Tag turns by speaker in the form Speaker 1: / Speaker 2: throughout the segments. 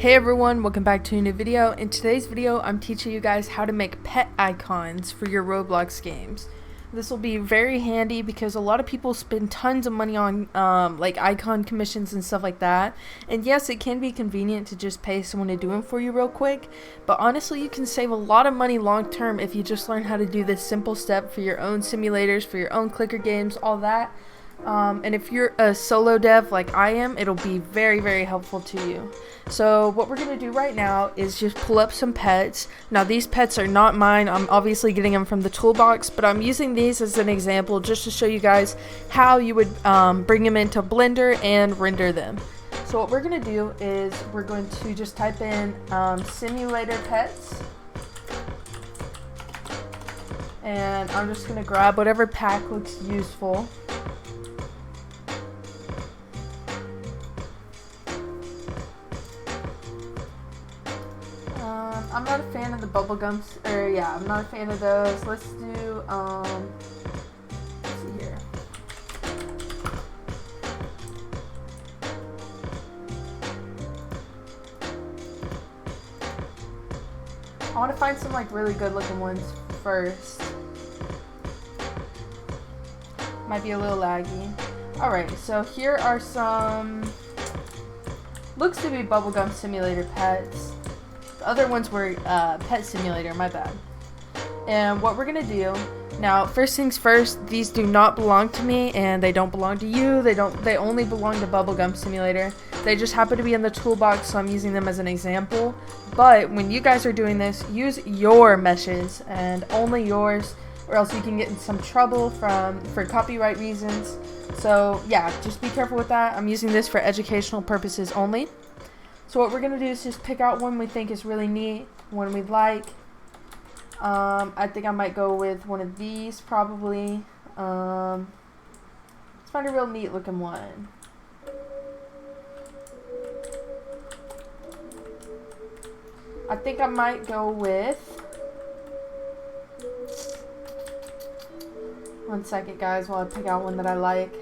Speaker 1: Hey everyone, welcome back to a new video. In today's video, I'm teaching you guys how to make pet icons for your Roblox games. This will be very handy because a lot of people spend tons of money on like icon commissions and stuff like that. And yes, it can be convenient to just pay someone to do them for you real quick, but honestly, you can save a lot of money long term if you just learn how to do this simple step for your own simulators, for your own clicker games, all that. And if you're a solo dev like I am, it'll be very, very helpful to you. So what we're going to do right now is just pull up some pets. Now these pets are not mine. I'm obviously getting them from the toolbox, but I'm using these as an example just to show you guys how you would bring them into Blender and render them. So what we're going to do is we're going to just type in simulator pets. And I'm just going to grab whatever pack looks useful. I'm not a fan of the bubblegums, I'm not a fan of those. Let's do, let's see here. I want to find some like really good looking ones first. Might be a little laggy. Alright, so here are some, looks to be bubblegum simulator pets. The other ones were Pet Simulator, my bad. And what we're gonna do now, first things first, these do not belong to me and they don't belong to you. They only belong to Bubblegum Simulator. They just happen to be in the toolbox, so I'm using them as an example. But when you guys are doing this, use your meshes and only yours, or else you can get in some trouble for copyright reasons. So yeah, just be careful with that. I'm using this for educational purposes only. So what we're going to do is just pick out one we think is really neat, one we like. I think I might go with one of these probably. Let's find a real neat looking one. I think I might go with, one second guys while I pick out one that I like.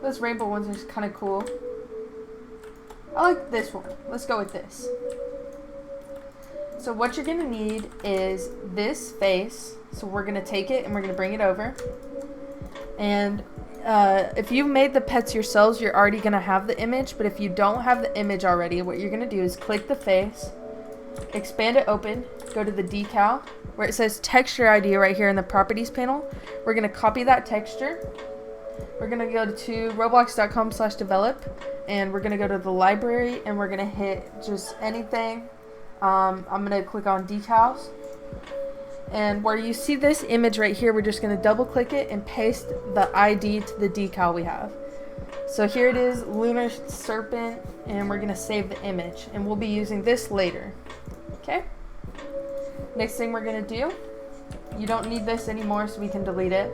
Speaker 1: Those rainbow ones are kind of cool. I like this one. Let's go with this. So what you're going to need is this face. So we're going to take it and we're going to bring it over. And if you've made the pets yourselves, you're already going to have the image. But if you don't have the image already, what you're going to do is click the face, expand it open, go to the decal, where it says texture ID right here in the properties panel. We're going to copy that texture. We're going to go to roblox.com/develop and we're going to go to the library and we're going to hit just anything. I'm going to click on decals. And where you see this image right here, we're just going to double click it and paste the ID to the decal we have. So here it is, Lunar Serpent, and we're going to save the image. And we'll be using this later. Okay? Next thing we're going to do, you don't need this anymore so we can delete it.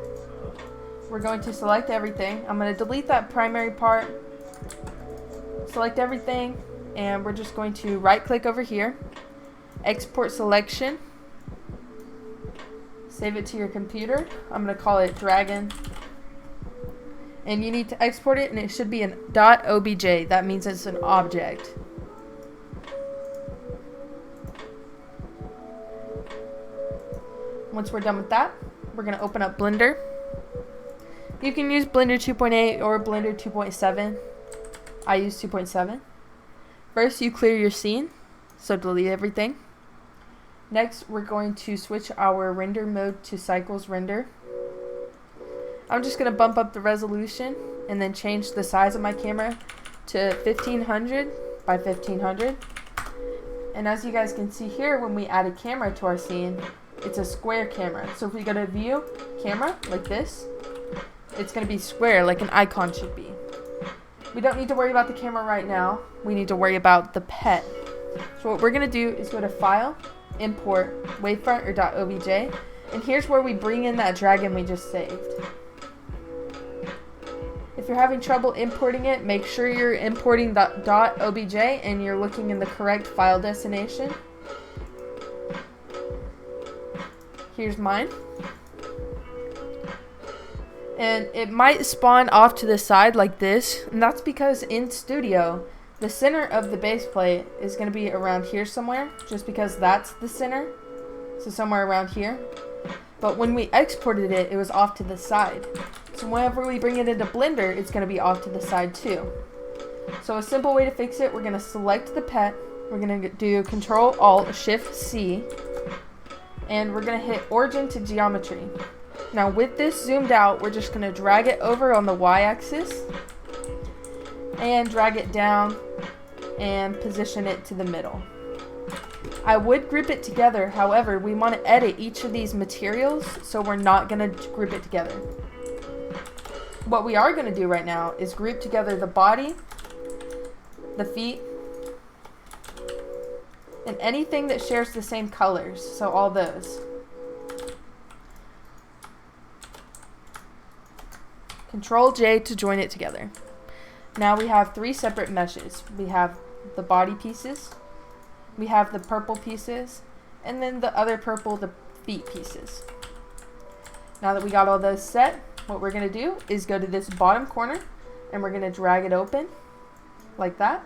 Speaker 1: We're going to select everything. I'm going to delete that primary part, select everything, and we're just going to right click over here, export selection, save it to your computer. I'm going to call it Dragon, and you need to export it and it should be an .obj. That means it's an object. Once we're done with that, we're going to open up Blender. You can use Blender 2.8 or Blender 2.7. I use 2.7. First, you clear your scene, so delete everything. Next, we're going to switch our render mode to cycles render. I'm just going to bump up the resolution and then change the size of my camera to 1500 by 1500. And as you guys can see here, when we add a camera to our scene, it's a square camera. So if we go to view, camera, like this, it's going to be square like an icon should be. We don't need to worry about the camera right now. We need to worry about the pet. So what we're going to do is go to File, Import, Wavefront or .obj. And here's where we bring in that dragon we just saved. If you're having trouble importing it, make sure you're importing .obj and you're looking in the correct file destination. Here's mine. And it might spawn off to the side like this, and that's because in Studio, the center of the base plate is going to be around here somewhere, just because that's the center. So somewhere around here. But when we exported it, it was off to the side. So whenever we bring it into Blender, it's going to be off to the side too. So a simple way to fix it, we're going to select the pet. We're going to do Control-Alt-Shift-C. And we're going to hit Origin to Geometry. Now with this zoomed out, we're just going to drag it over on the Y-axis. And drag it down and position it to the middle. I would group it together, however, we want to edit each of these materials, so we're not going to group it together. What we are going to do right now is group together the body, the feet, and anything that shares the same colors, so all those. Control-J to join it together. Now we have 3 separate meshes. We have the body pieces, we have the purple pieces, and then the other purple, the feet pieces. Now that we got all those set, what we're going to do is go to this bottom corner, and we're going to drag it open, like that.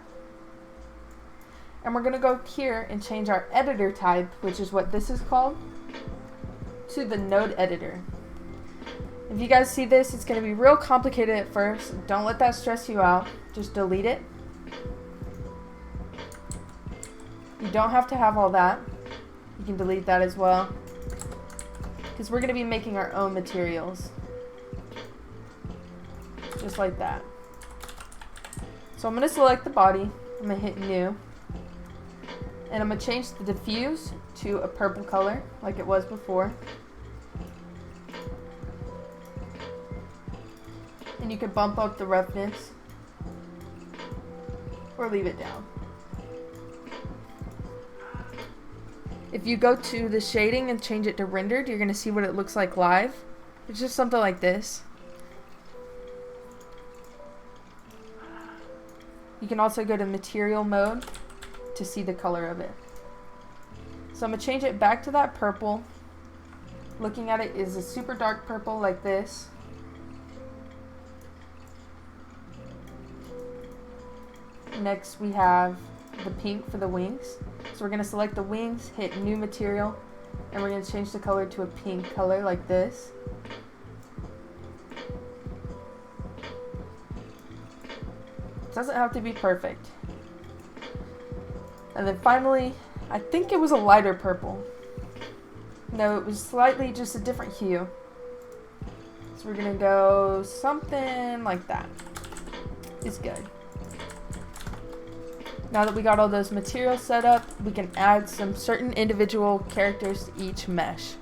Speaker 1: And we're going to go here and change our editor type, which is what this is called, to the node editor. If you guys see this, it's going to be real complicated at first. Don't let that stress you out. Just delete it. You don't have to have all that. You can delete that as well. Because we're going to be making our own materials. Just like that. So I'm going to select the body. I'm going to hit New. And I'm going to change the diffuse to a purple color, like it was before. And you can bump up the roughness. Or leave it down. If you go to the shading and change it to rendered, you're going to see what it looks like live. It's just something like this. You can also go to material mode to see the color of it. So I'm going to change it back to that purple. Looking at it is a super dark purple like this. Next we have the pink for the wings. So we're going to select the wings, hit New Material, and we're going to change the color to a pink color like this. It doesn't have to be perfect. And then finally, I think it was a lighter purple. No, it was slightly just a different hue. So we're going to go something like that. It's good. Now that we got all those materials set up, we can add some certain individual characters to each mesh.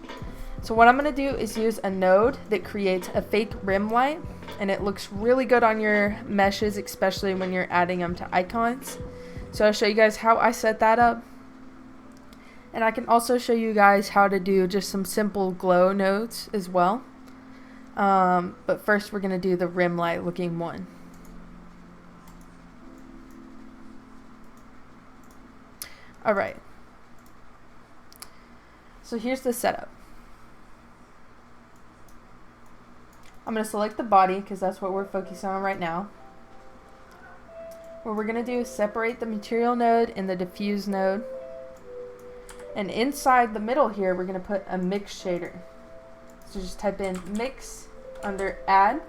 Speaker 1: So what I'm going to do is use a node that creates a fake rim light, and it looks really good on your meshes, especially when you're adding them to icons. So I'll show you guys how I set that up. And I can also show you guys how to do just some simple glow nodes as well. But first we're going to do the rim light looking one. Alright, so here's the setup. I'm going to select the body because that's what we're focusing on right now. What we're going to do is separate the material node and the diffuse node. And inside the middle here, we're going to put a mix shader. So just type in mix under add,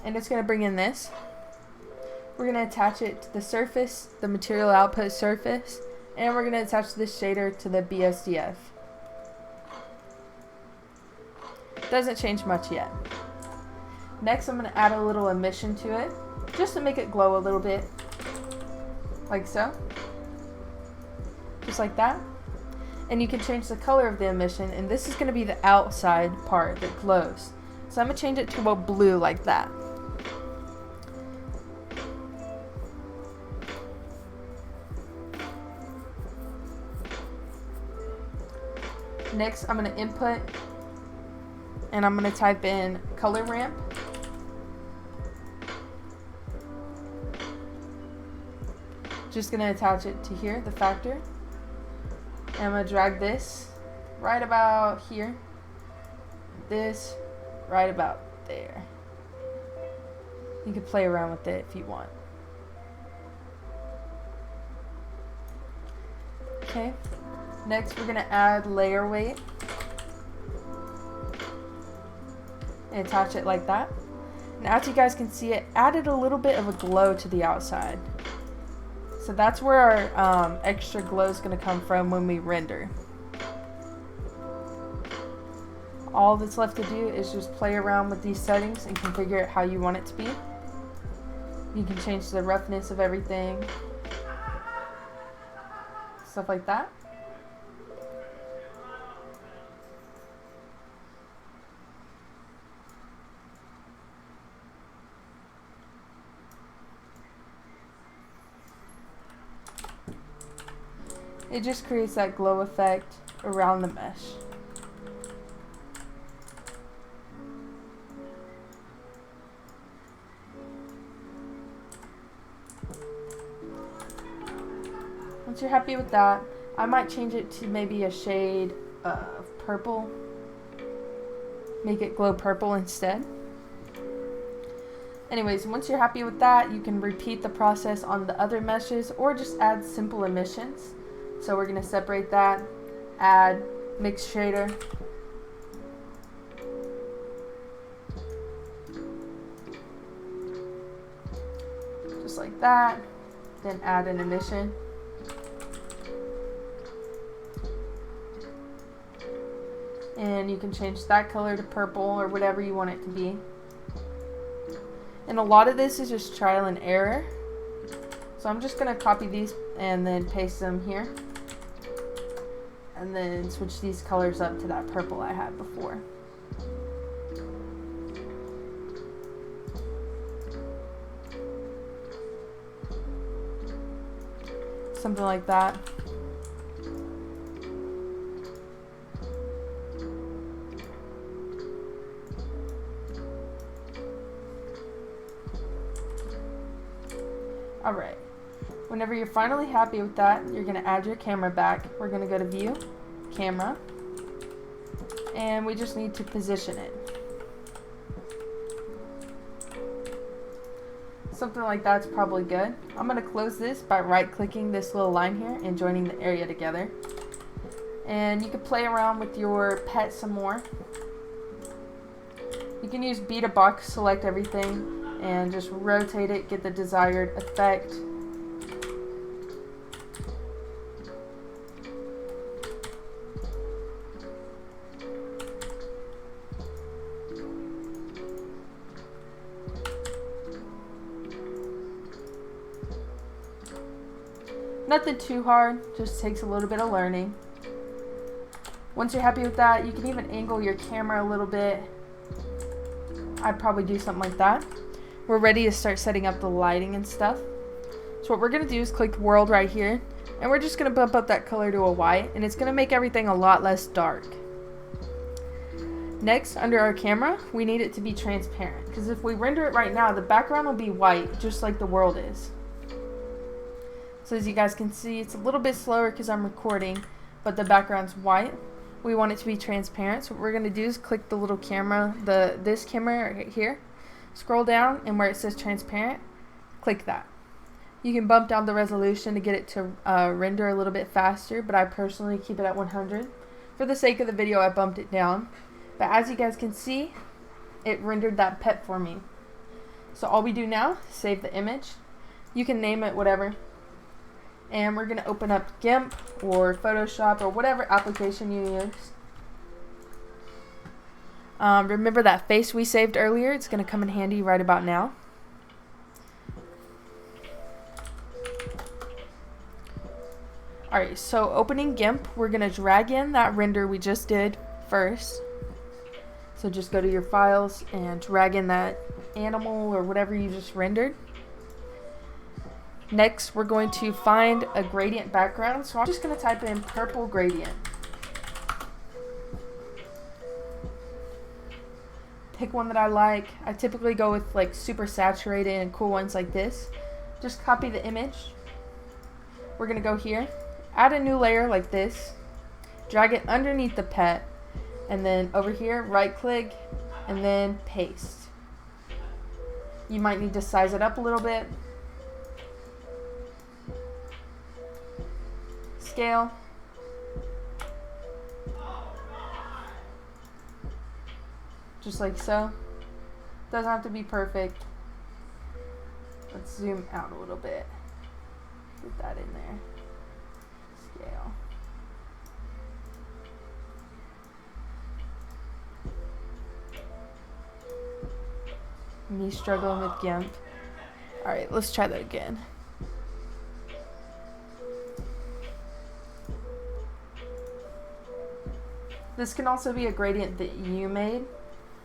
Speaker 1: and it's going to bring in this. We're going to attach it to the surface, the material output surface. And we're going to attach this shader to the BSDF. Doesn't change much yet. Next, I'm going to add a little emission to it, just to make it glow a little bit. Like so. Just like that. And you can change the color of the emission, and this is going to be the outside part that glows. So I'm going to change it to a blue like that. Next, I'm going to input, and I'm going to type in color ramp. Just going to attach it to here, the factor. And I'm going to drag this right about here. This right about there. You can play around with it if you want. Okay, next we're gonna add layer weight and attach it like that. And as you guys can see, it added a little bit of a glow to the outside. So that's where our extra glow is gonna come from when we render. All that's left to do is just play around with these settings and configure it how you want it to be. You can change the roughness of everything, stuff like that. It just creates that glow effect around the mesh. Once you're happy with that, I might change it to maybe a shade of purple. Make it glow purple instead. Anyways, once you're happy with that, you can repeat the process on the other meshes or just add simple emissions. So we're going to separate that, add mix shader. Just like that. Then add an emission. And you can change that color to purple or whatever you want it to be. And a lot of this is just trial and error. So I'm just going to copy these and then paste them here. And then switch these colors up to that purple I had before. Something like that. Alright, whenever you're finally happy with that, you're going to add your camera back. We're going to go to View, Camera, and we just need to position it. Something like that's probably good. I'm going to close this by right-clicking this little line here and joining the area together. And you can play around with your pet some more. You can use B to box, select everything, and just rotate it, get the desired effect. Nothing too hard, just takes a little bit of learning. Once you're happy with that, you can even angle your camera a little bit. I'd probably do something like that. We're ready to start setting up the lighting and stuff. So what we're going to do is click world right here, and we're just going to bump up that color to a white, and it's going to make everything a lot less dark. Next, under our camera, we need it to be transparent, because if we render it right now, the background will be white, just like the world is. So as you guys can see, it's a little bit slower because I'm recording, but the background's white. We want it to be transparent, so what we're going to do is click the little camera, this camera right here. Scroll down, and where it says transparent, click that. You can bump down the resolution to get it to render a little bit faster, but I personally keep it at 100. For the sake of the video, I bumped it down. But as you guys can see, it rendered that pet for me. So all we do now, save the image. You can name it whatever. And we're going to open up GIMP or Photoshop or whatever application you use. Remember that face we saved earlier? It's going to come in handy right about now. Alright, so opening GIMP, we're going to drag in that render we just did first. So just go to your files and drag in that animal or whatever you just rendered. Next, we're going to find a gradient background. So I'm just going to type in purple gradient. Pick one that I like. I typically go with like super saturated and cool ones like this. Just copy the image. We're going to go here. Add a new layer like this. Drag it underneath the pet. And then over here, right click, and then paste. You might need to size it up a little bit. Scale. Just like so. Doesn't have to be perfect. Let's zoom out a little bit. Put that in there. Scale. Me struggling with GIMP. Alright, let's try that again. This can also be a gradient that you made,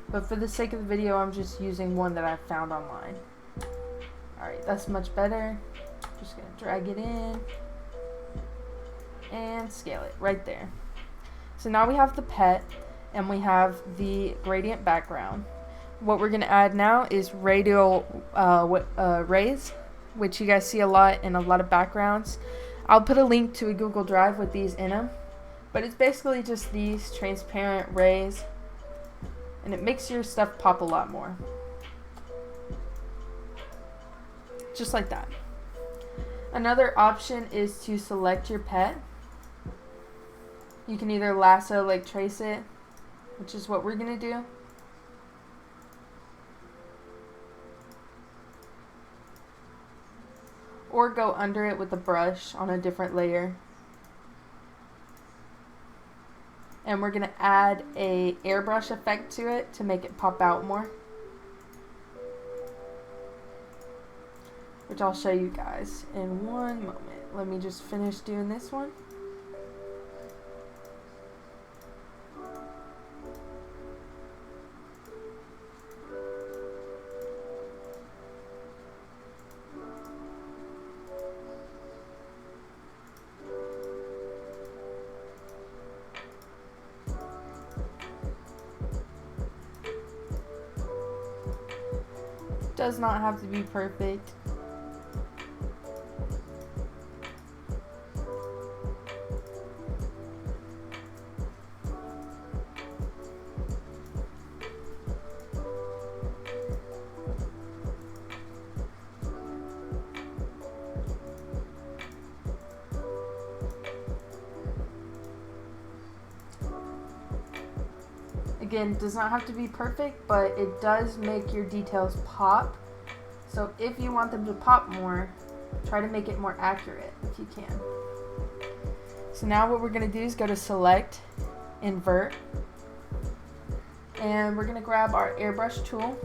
Speaker 1: but for the sake of the video, I'm just using one that I found online. Alright, that's much better. Just gonna drag it in and scale it right there. So now we have the pet and we have the gradient background. What we're gonna add now is radial rays, which you guys see a lot in a lot of backgrounds. I'll put a link to a Google Drive with these in them, but it's basically just these transparent rays, and it makes your stuff pop a lot more. Just like that. Another option is to select your pet. You can either lasso, like trace it, which is what we're gonna do. Or go under it with a brush on a different layer. And we're gonna add a airbrush effect to it to make it pop out more, which I'll show you guys in one moment. Let me just finish doing this one. Does not have to be perfect. Again, does not have to be perfect, but it does make your details pop. So if you want them to pop more, try to make it more accurate if you can. So now what we're going to do is go to select, invert, and we're going to grab our airbrush tool.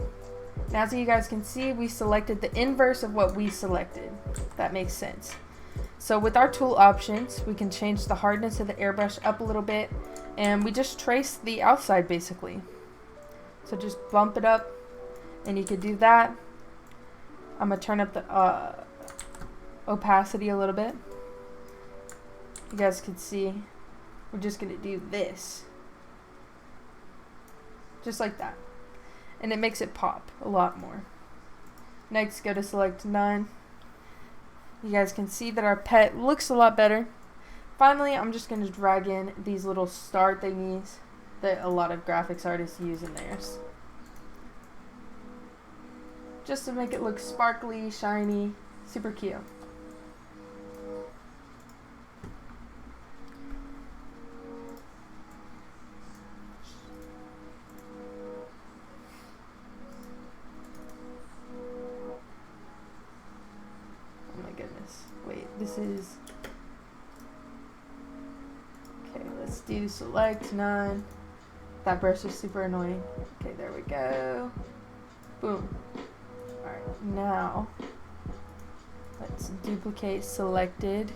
Speaker 1: Now, so you guys can see, we selected the inverse of what we selected, if that makes sense. So with our tool options, we can change the hardness of the airbrush up a little bit, and we just trace the outside basically. So just bump it up, and you could do that. I'm going to turn up the opacity a little bit. You guys can see, we're just going to do this. Just like that. And it makes it pop a lot more. Next, go to select none. You guys can see that our pet looks a lot better. Finally, I'm just going to drag in these little star thingies that a lot of graphics artists use in theirs, just to make it look sparkly, shiny, super cute. Oh my goodness. Wait, this is... Okay, let's do select none. That brush is super annoying. Okay, there we go. Boom. Alright, now let's duplicate selected.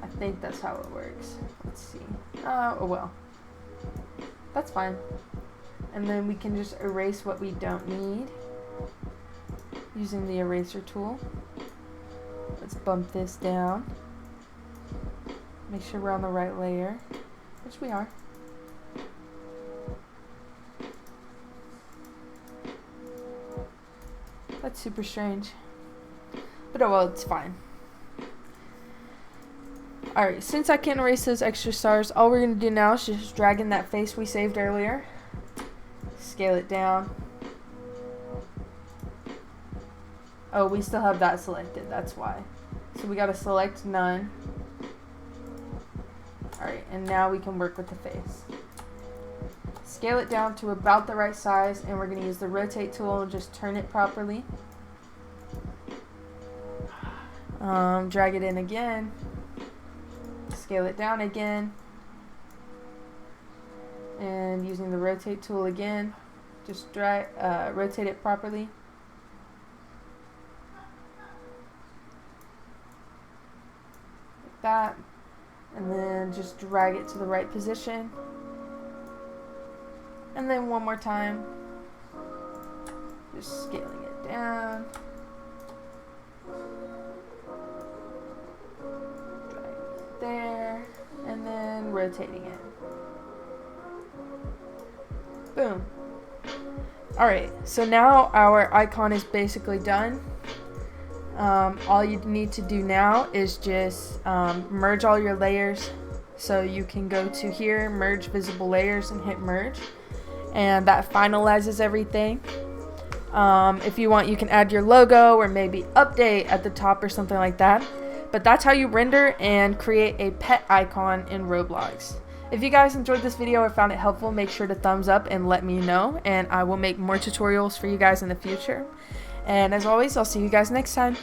Speaker 1: I think that's how it works. Let's see. Oh well. That's fine. And then we can just erase what we don't need using the eraser tool. Let's bump this down. Make sure we're on the right layer, which we are. That's super strange. But oh well, it's fine. Alright, since I can't erase those extra stars, all we're going to do now is just drag in that face we saved earlier. scale it down. Oh, we still have that selected, that's why. So we gotta select none. Alright, and now we can work with the face. Scale it down to about the right size, and we're gonna use the rotate tool and just turn it properly. Drag it in again. Scale it down again. And using the rotate tool again, just rotate it properly. Like that. And then just drag it to the right position. And then one more time. Just scaling it down. Drag it there. And then rotating it. Boom. Alright, so now our icon is basically done. All you need to do now is just merge all your layers. So you can go to here, merge visible layers, and hit merge. And that finalizes everything. If you want, you can add your logo or maybe update at the top or something like that. But that's how you render and create a pet icon in Roblox. If you guys enjoyed this video or found it helpful, make sure to thumbs up and let me know, and I will make more tutorials for you guys in the future. And as always, I'll see you guys next time.